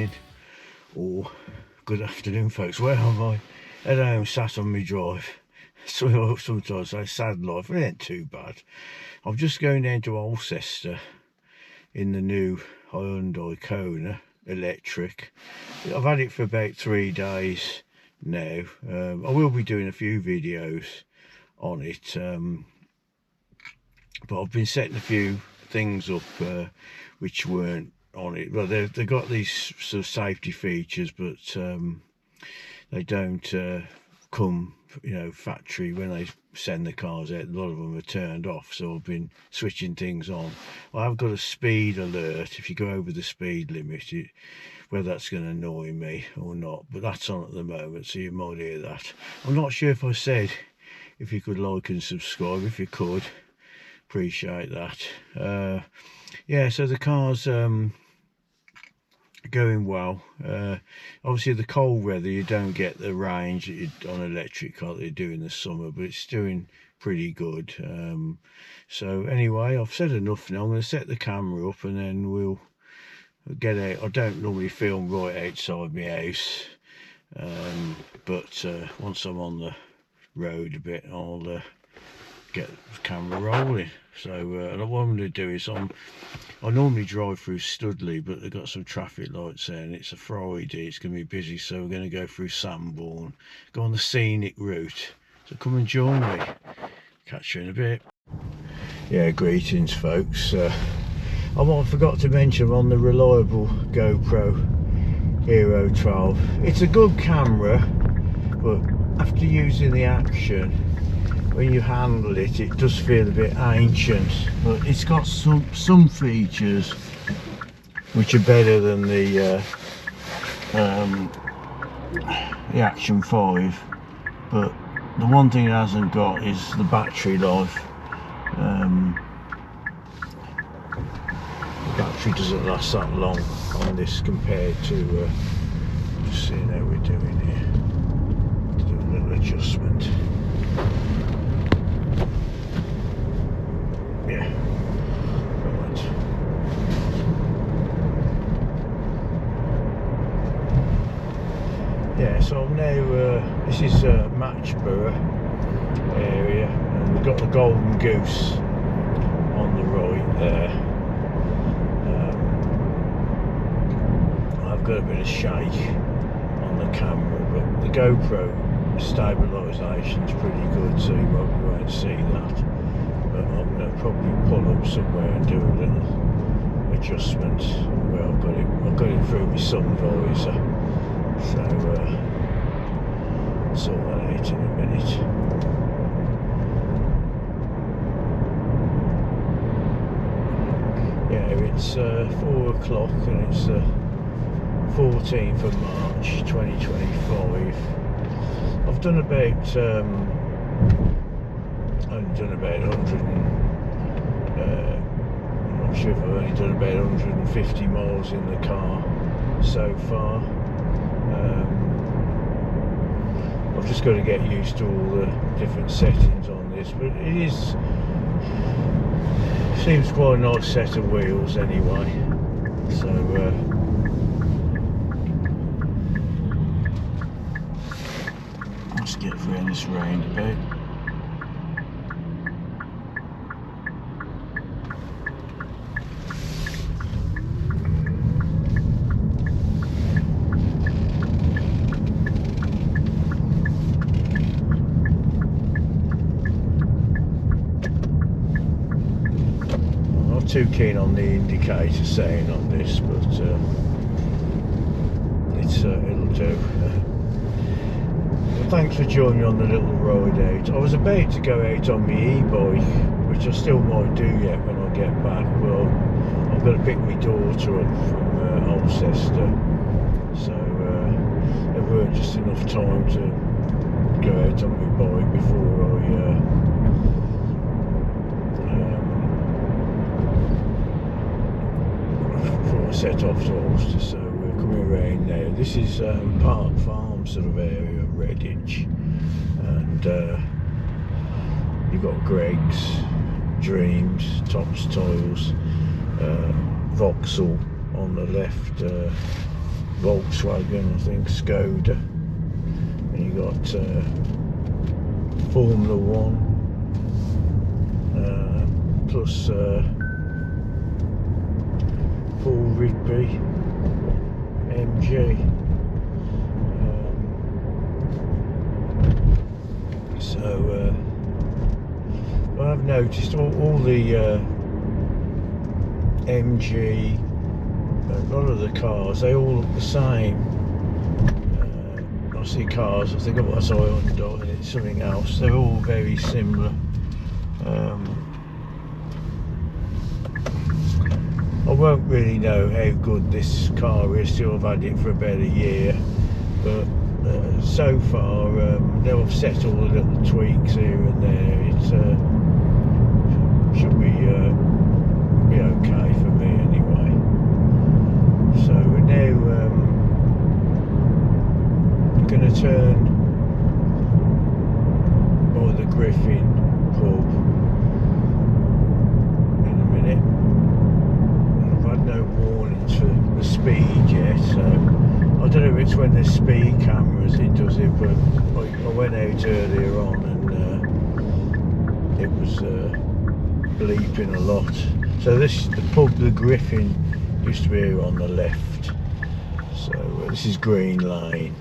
evening or good afternoon, folks. Where am I? At home, sat on my drive. So sometimes I say sad life, it ain't too bad. I'm just going down to Alcester in the new Hyundai Kona electric. I've had it for about 3 days now. I will be doing a few videos on it, but I've been setting a few things up which weren't on it. Well, they've got these sort of safety features, but they don't come, you know, factory when they send the cars out. A lot of them are turned off, so I've been switching things on. I've got a speed alert if you go over the speed limit, whether that's going to annoy me or not, but that's on at the moment, so you might hear that. I'm not sure if I said if you could like and subscribe. If you could, appreciate that. Yeah, so the car's going well. Obviously the cold weather you don't get the range that you on an electric car that you do in the summer, but it's doing pretty good. So anyway, I've said enough now. I'm going to set the camera up and then we'll get out. I don't normally film right outside my house, but once I'm on the road a bit, I'll get the camera rolling. So what I'm going to do is I normally drive through Studley, but they've got some traffic lights there and it's a Friday, it's going to be busy, so we're going to go through Sanborn, go on the scenic route. So come and join me. Catch you in a bit. Yeah, greetings folks. I forgot to mention I'm on the reliable GoPro Hero 12. It's a good camera, but after using the action, when you handle it, it does feel a bit ancient, but it's got some features which are better than the Action 5. But the one thing it hasn't got is the battery life. The battery doesn't last that long on this compared to just seeing how we're doing here. Do a little adjustment. Yeah, right. Yeah, so I'm now, this is Matchborough area, and we've got the Golden Goose on the right there. I've got a bit of shake on the camera, but the GoPro stabilisation is pretty good, so you won't see that. But I'm going to probably pull up somewhere and do a little adjustment. Well, I've got it through my sun visor, so I'll sort that out in a minute. Yeah, it's 4 o'clock and it's 14th of March 2025. I've done about I'm not sure if I've only done about 150 miles in the car so far. I've just got to get used to all the different settings on this, but it seems quite a nice set of wheels anyway. So let's get through this roundabout. Too keen on the indicator saying on this, but it'll do. Well, thanks for joining me on the little ride out. I was about to go out on my e-bike, which I still might do yet when I get back. Well, I've got to pick my daughter up from Alcester, so there weren't just enough time to go out on my bike before I set off to Alcester. So we're coming around now. This is Park Farm sort of area, Redditch, and you've got Greg's, Dreams, Tops Tiles, Vauxhall on the left Volkswagen, I think, Skoda, and you got Formula One, plus Paul Rigby MG. So I've noticed all the MG, a lot of the cars, they all look the same. I see cars, I think of what's Hyundai and it's something else, they're all very similar. I won't really know how good this car is till I've had it for about a year, but so far they'll have set all the little tweaks here and there. It should be okay for me anyway. So we're now going to turn by the Griffin pub in a minute. I've had no warnings for the speed yet, so I don't know if it's when there's speed cameras it does it, but I went out earlier on and it was bleeping a lot. So the pub, the Griffin, used to be here on the left. So this is Green Lane.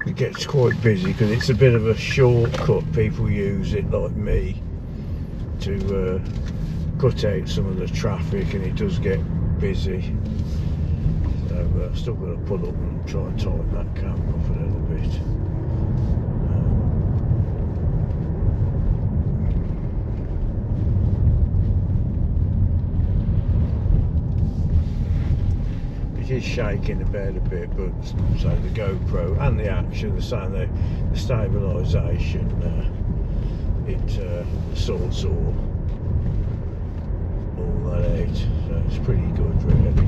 It gets quite busy because it's a bit of a shortcut. People use it like me to cut out some of the traffic, and it does get busy. So I've still got to pull up and try and tighten that camera off a little bit. It is shaking about a bit, but so the GoPro and the action, the stabilisation, it sorts all that out, so it's pretty good really.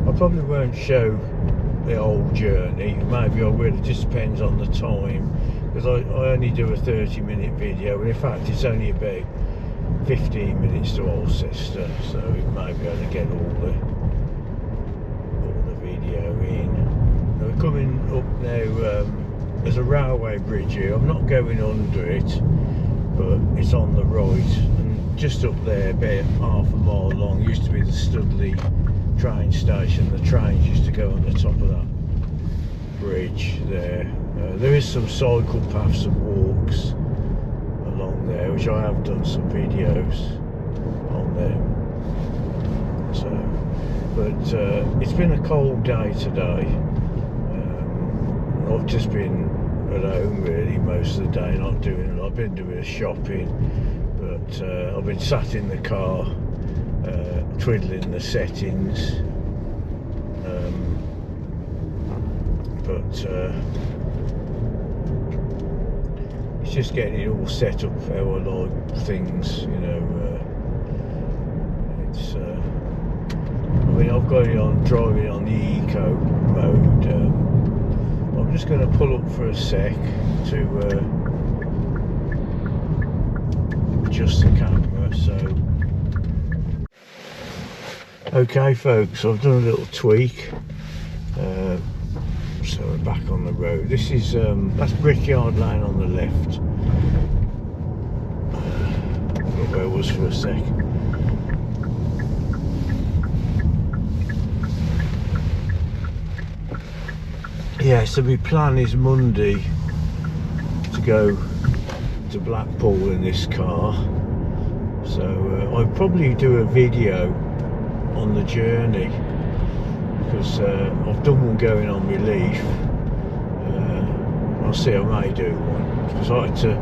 I probably won't show the whole journey, maybe I will, it just depends on the time, because I only do a 30-minute video, and in fact it's only about 15 minutes to Alcester, so it might be able to get all the video in. We're coming up now, there's a railway bridge here. I'm not going under it, but it's on the right, and just up there, about half a mile long, used to be the Studley train station. The trains used to go on the top of that bridge there. There is some cycle paths and walks along there, which I have done some videos on there. So, but it's been a cold day today. I've just been at home really most of the day, not doing a lot. I've been doing shopping, but I've been sat in the car twiddling the settings. But it's just getting it all set up how I like things, you know. It's I mean, I've got it on driving on the eco mode. I'm just going to pull up for a sec to adjust the camera. So okay folks, I've done a little tweak, so we're back on the road. This is that's Brickyard Lane on the left. I forgot where I was for a sec. Yeah, so my plan is Monday to go to Blackpool in this car. So I'll probably do a video on the journey, because I've done one going on relief. I'll see, I may do one, because I had to,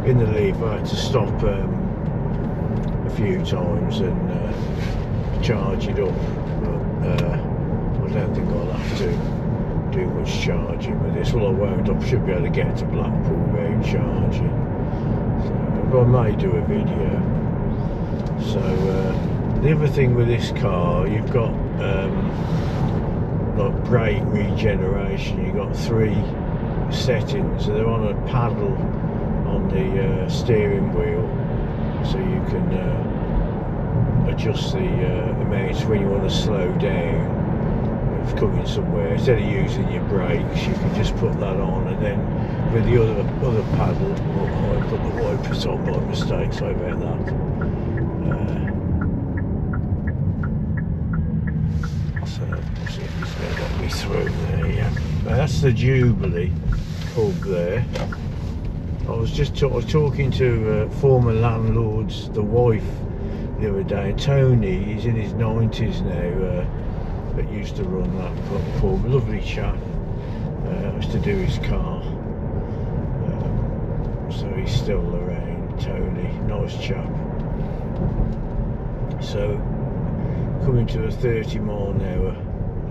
in the leaf, I had to stop a few times and charge it up, but I don't think I'll have to do much charging with this. Well, I won't. I should be able to get to Blackpool without charging, so, but I may do a video. So the other thing with this car, you've got like brake regeneration. You've got 3 settings. They're on a paddle on the steering wheel, so you can adjust the amount when you want to slow down. If coming somewhere, instead of using your brakes, you can just put that on, and then with the other paddle, oh, I put the wipers on by mistake, sorry about that. So let's see if it's going to get me through there. Yeah, now, that's the Jubilee pub there. I was just talking to former landlords, the wife, the other day. Tony, he's in his 90s now. That used to run that pub, lovely chap. Used to do his car, so he's still around. Tony, nice chap. So coming to a 30-mile-an-hour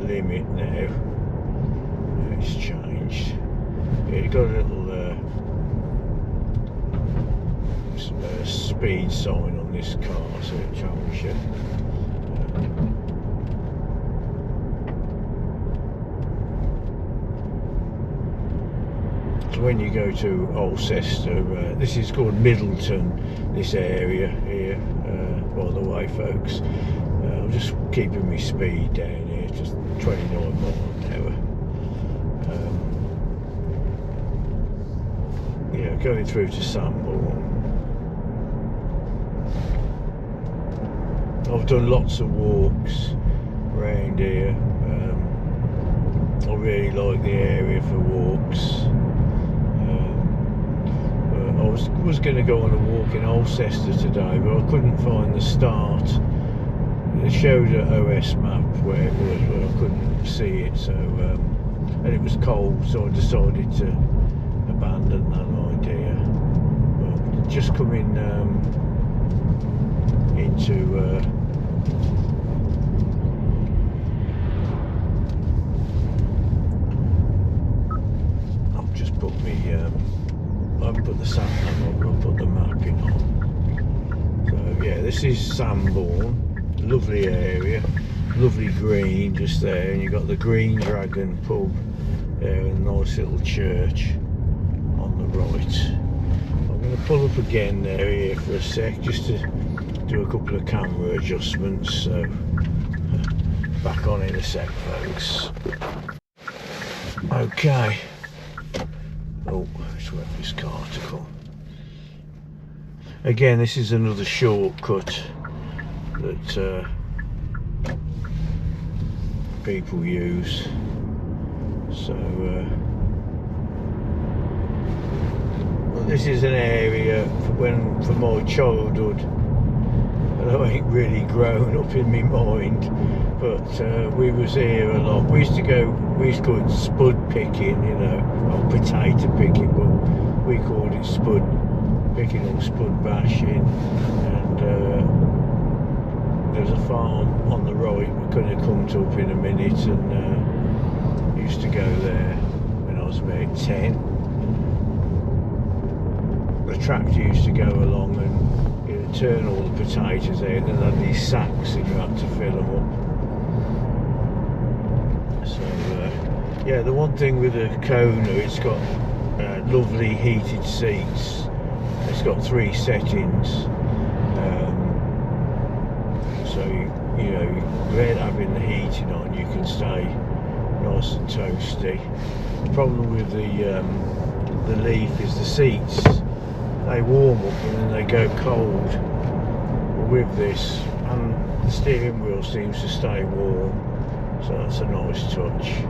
limit now. It's changed. Yeah, got a little speed sign on this car, so it tells you. When you go to Alcester, this is called Middleton, this area here, by the way, folks. I'm just keeping my speed down here, just 29 miles an hour. Yeah, going through to Sanborn. I've done lots of walks around here. I really like the area for walks. I was going to go on a walk in Alcester today, but I couldn't find the start. It showed an OS map where it was, but I couldn't see it. So, and it was cold, so I decided to abandon that idea. But just coming into I've just put me. I haven't put the sat nav on, I'll put the mapping on. So yeah, this is Sanborn, lovely area, lovely green just there, and you've got the Green Dragon pub there, and a nice little church on the right. I'm going to pull up again there here for a sec, just to do a couple of camera adjustments, so back on in a sec, folks. Okay. Oh, let's wait for this car to come. Again, this is another shortcut that people use. So, well, this is an area for my childhood, and I ain't really grown up in my mind, but we was here a lot. We used to call it spud picking, you know, or potato picking, but we called it spud picking or spud bashing. And there's a farm on the right we're going to come to up in a minute, and used to go there when I was about 10. The tractor used to go along and turn all the potatoes out, and then had these sacks and you had to fill them up. So yeah, the one thing with the Kona, it's got lovely heated seats. It's got 3 settings, so you know, without having the heating on, you can stay nice and toasty. The problem with the Leaf is the seats, they warm up and then they go cold. But with this, and the steering wheel seems to stay warm, so that's a nice touch.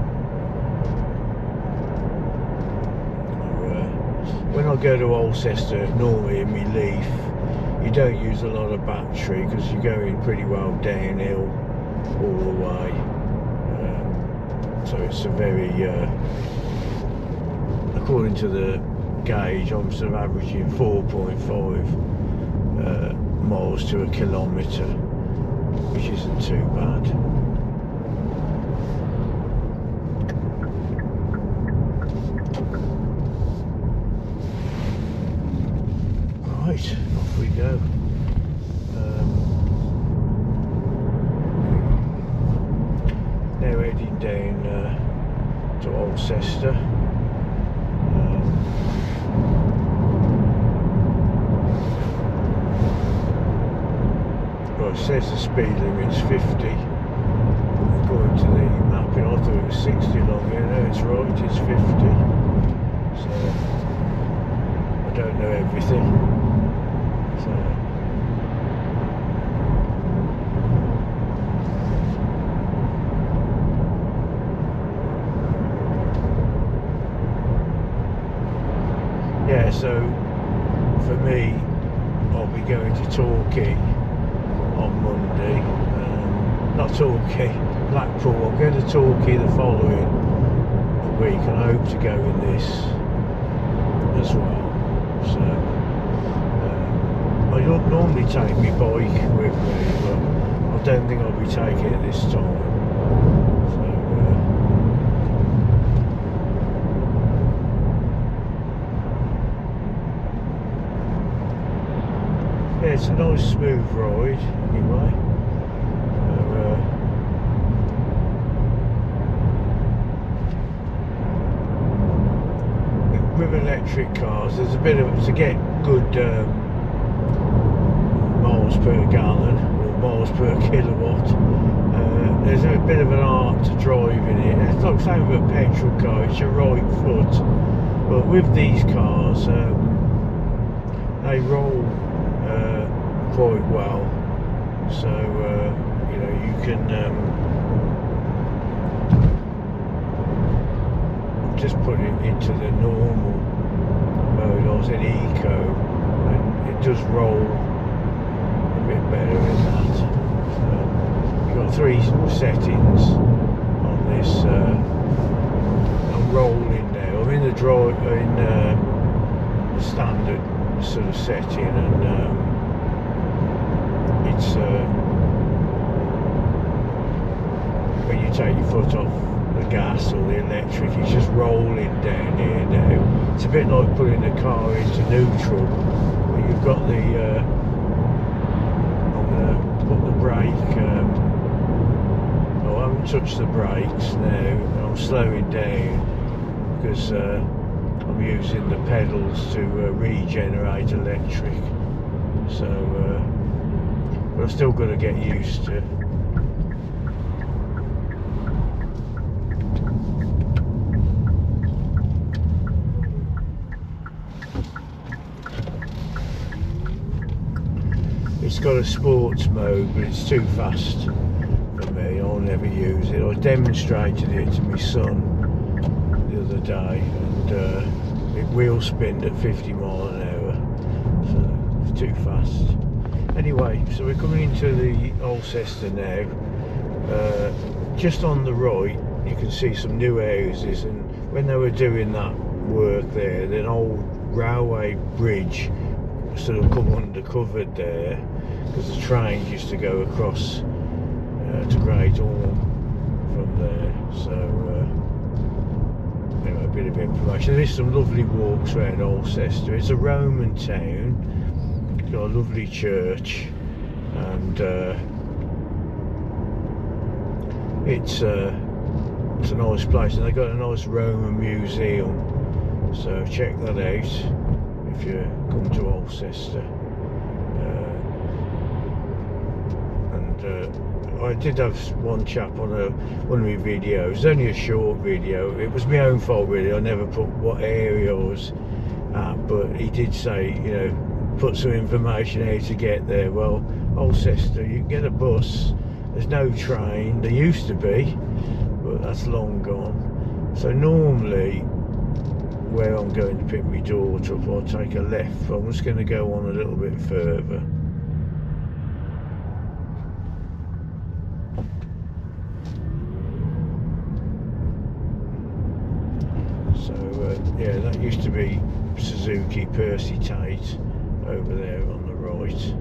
When I go to Alcester, normally in my Leaf, you don't use a lot of battery because you're going pretty well downhill all the way. So it's a very, according to the gauge, I'm sort of averaging 4.5 miles to a kilometre, which isn't too bad. Right, off we go. Now heading down to Alcester. Well, it says the speed limit's 50. According to the mapping, I thought it was 60 along here. No, it's right, it's 50. So I don't know everything. So yeah, so for me, I'll be going to Torquay on Monday. Not Torquay, Blackpool. I'll go to Torquay the following week, and I hope to go in this as well. So I don't normally take my bike with me, but I don't think I'll be taking it this time. So yeah, it's a nice smooth ride anyway. With electric cars, there's a bit of, to get good miles per gallon or miles per kilowatt, there's a bit of an art to driving it. It's like same with a petrol car, it's your right foot, but with these cars they roll quite well, so you know, you can just put it into the normal mode. I was in eco and it does roll a bit better in that. So you've got 3 settings on this. I'm rolling now. I'm in the the standard sort of setting, and it's when you take your foot off the gas or the electric, it's just rolling down here now. It's a bit like putting the car into neutral, where you've got the I'm going to put the brake, I haven't touched the brakes now, and I'm slowing down because I'm using the pedals to regenerate electric, so but I've still got to get used to. It's got a sports mode, but it's too fast for me. I'll never use it. I demonstrated it to my son the other day, and it wheel spinned at 50 miles an hour, so it's too fast. Anyway, so we're coming into the Alcester now. Just on the right, you can see some new houses, and when they were doing that work there, an old railway bridge sort of come undercovered there, because the trains used to go across to Great Orme from there. So anyway, a bit of information. There's some lovely walks around Alcester. It's a Roman town, it's got a lovely church, and it's a nice place, and they've got a nice Roman museum, so check that out if you come to Alcester. I did have one chap on one of my videos. It's only a short video. It was my own fault really. I never put what area I was at, but he did say, you know, put some information how to get there. Well, Alcester, you can get a bus. There's no train. There used to be, but that's long gone. So normally, where I'm going to pick my daughter up, I'll take a left. I'm just going to go on a little bit further. So yeah, that used to be Suzuki Percy Tate over there on the right.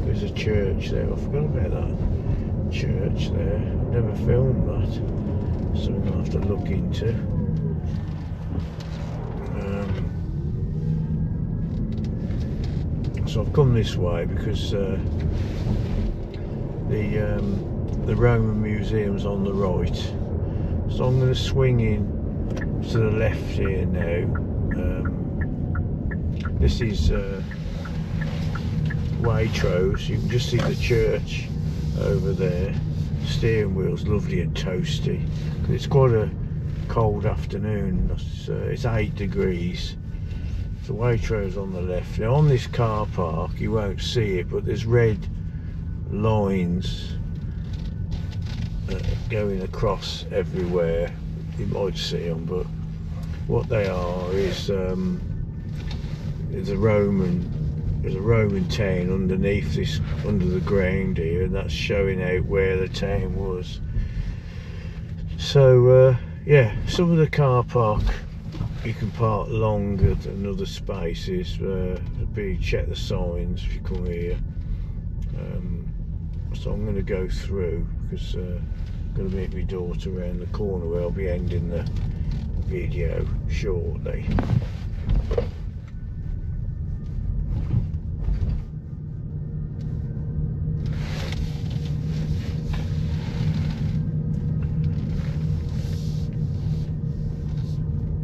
There's a church there. I forgot about that church there. I've never filmed that. Something I'll have to look into. So I've come this way because the Roman Museum's on the right. So I'm going to swing in to the left here now. This is Waitrose. You can just see the church over there. Steering wheel's lovely and toasty. It's quite a cold afternoon. It's 8 degrees. The Waitrose on the left. Now on this car park you won't see it, but there's red lines going across everywhere. You might see them, but what they are is there's a Roman town underneath this, under the ground here, and that's showing out where the town was. So yeah, some of the car park you can park longer than other spaces. Check the signs if you come here. So I'm going to go through because I'm going to meet my daughter around the corner where I'll be ending the video shortly.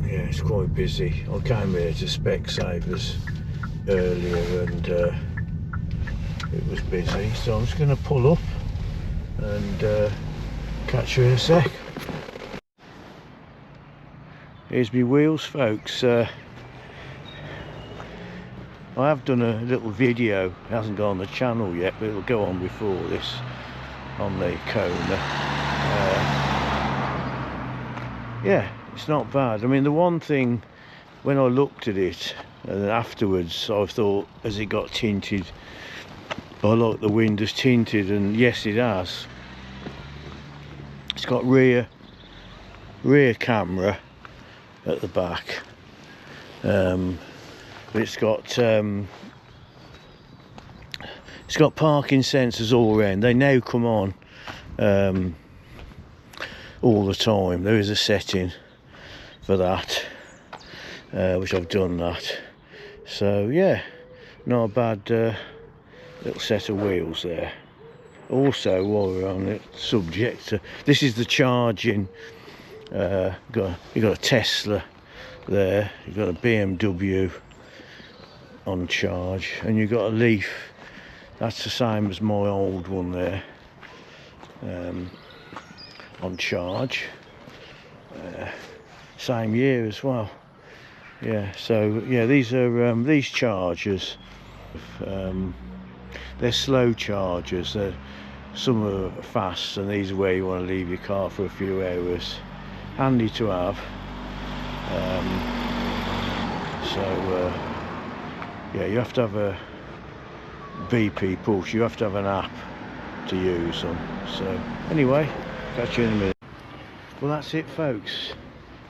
Yeah, it's quite busy. I came here to Specsavers earlier and it was busy, so I'm just going to pull up and catch you in a sec. Here's my wheels, folks. I have done a little video, it hasn't gone on the channel yet, but it'll go on before this, on the Kona. Yeah, it's not bad. I mean, the one thing, when I looked at it and afterwards, I thought, has it got tinted? I like the windows tinted, and yes it has. It's got rear camera at the back, but it's got parking sensors all around. They now come on all the time. There is a setting for that, which I've done that. So yeah, not a bad little set of wheels there. Also, while we're on it, subject to, this is the charging. You've got a Tesla there, you've got a BMW on charge, and you've got a Leaf. That's the same as my old one there, on charge. Same year as well. Yeah, so yeah, these are these chargers. They're slow chargers. Some are fast, and these are where you want to leave your car for a few hours. Handy to have. Yeah, you have to have a BP push. You have to have an app to use them. So anyway, catch you in a minute. Well, that's it, folks.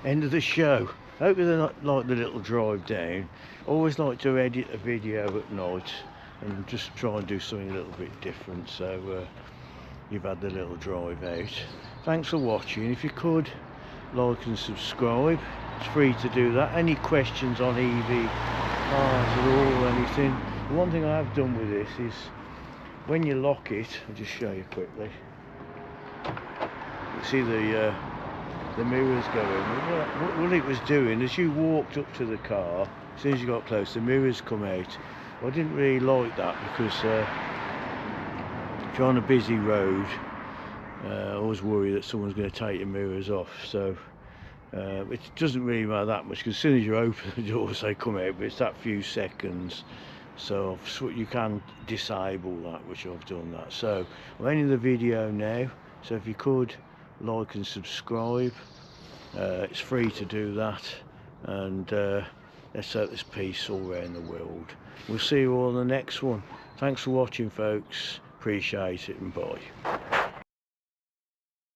End of the show. Hope you like the little drive down. Always like to edit a video at night and just try and do something a little bit different. So you've had the little drive out. Thanks for watching. If you could like and subscribe, it's free to do that. Any questions on EV cars or anything, the one thing I have done with this is when you lock it, I'll just show you quickly. You see the mirrors going. What it was doing, as you walked up to the car, as soon as you got close, the mirrors come out. I didn't really like that because if you're on a busy road, I always worry that someone's going to take your mirrors off. So it doesn't really matter that much, because as soon as you open the doors they come out, but it's that few seconds. So you can disable that, which I've done that. So I'm ending the video now, so if you could like and subscribe, it's free to do that, and let's hope there's peace all around the world. We'll see you all in the next one. Thanks for watching, folks. Appreciate it, and bye.